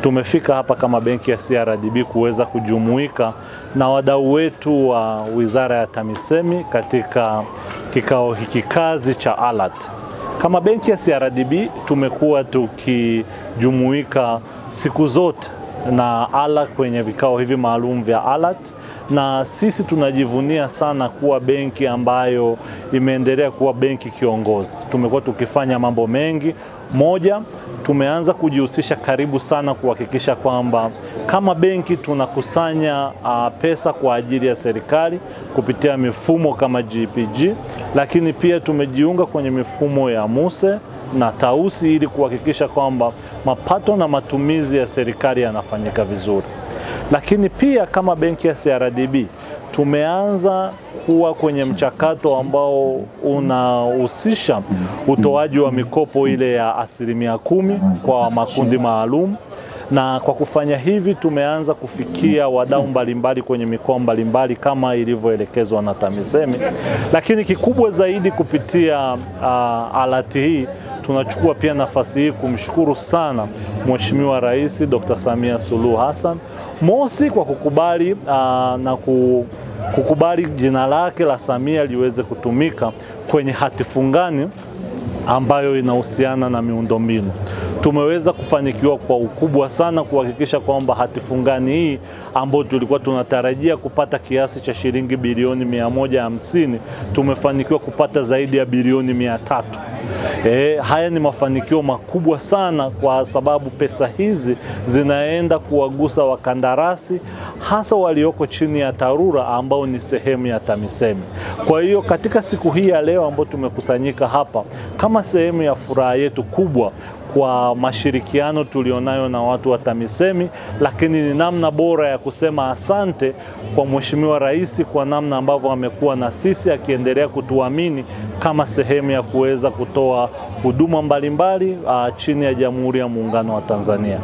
tumefika hapa kama benki ya CRDB kuweza kujumuika na wadau wetu wa Wizara ya TAMISEMI katika kikao hiki kazi cha ALAT. Kama benki ya CRDB tumekuwa tukijumuika siku zote na ALAT kwenye vikao hivi maalum vya ALAT, na sisi tunajivunia sana kuwa benki ambayo imeendelea kuwa benki kiongozi. Tumekuwa tukifanya mambo mengi. Moja, tumeanza kujihusisha karibu sana kuhakikisha kwamba kama benki tunakusanya pesa kwa ajili ya serikali kupitia mifumo kama GPG, lakini pia tumejiunga kwenye mifumo ya MUSE na Tausi ili kuhakikisha kwamba mapato na matumizi ya serikali yanafanyika vizuri. Lakini pia kama benki ya CRDB tumeanza kuwa kwenye mchakato ambao unahusisha utoaji wa mikopo ile ya 10% kwa makundi maalum, na kwa kufanya hivi tumeanza kufikia wadau mbalimbali kwenye mikoa mbalimbali kama ilivyoelekezwa na TAMISEMI. Lakini kikubwa zaidi kupitia ALAT hii tunachukua pia nafasi hii kumshukuru sana Mheshimiwa Rais Dr. Samia Suluhu Hassan, mosi kwa kukubali kukubali jina lake la Samia liweze kutumika kwenye hati fungani ambayo inahusiana na miundombinu. Tumeweza kufanikiwa kwa ukubwa sana kuhakikisha kwamba hati fungani hii ambayo tulikuwa tunatarajia kupata kiasi cha shilingi bilioni 150, tumefanikiwa kupata zaidi ya bilioni 300. Haya ni mafanikio makubwa sana kwa sababu pesa hizi zinaenda kuwagusa wakandarasi hasa walioko chini ya TARURA ambao ni sehemu ya TAMISEMI. Kwa hiyo katika siku hii ya leo ambayo tumekusanyika hapa kama sehemu ya furaha yetu kubwa kwa mashirikiano tulionayo na watu wa TAMISEMI, lakini ni namna bora ya kusema asante kwa Mheshimiwa Rais kwa namna ambavyo amekuwa na sisi akiendelea kutuamini kama sehemu ya kuweza kutoa huduma mbalimbali chini ya Jamhuri ya Muungano wa Tanzania.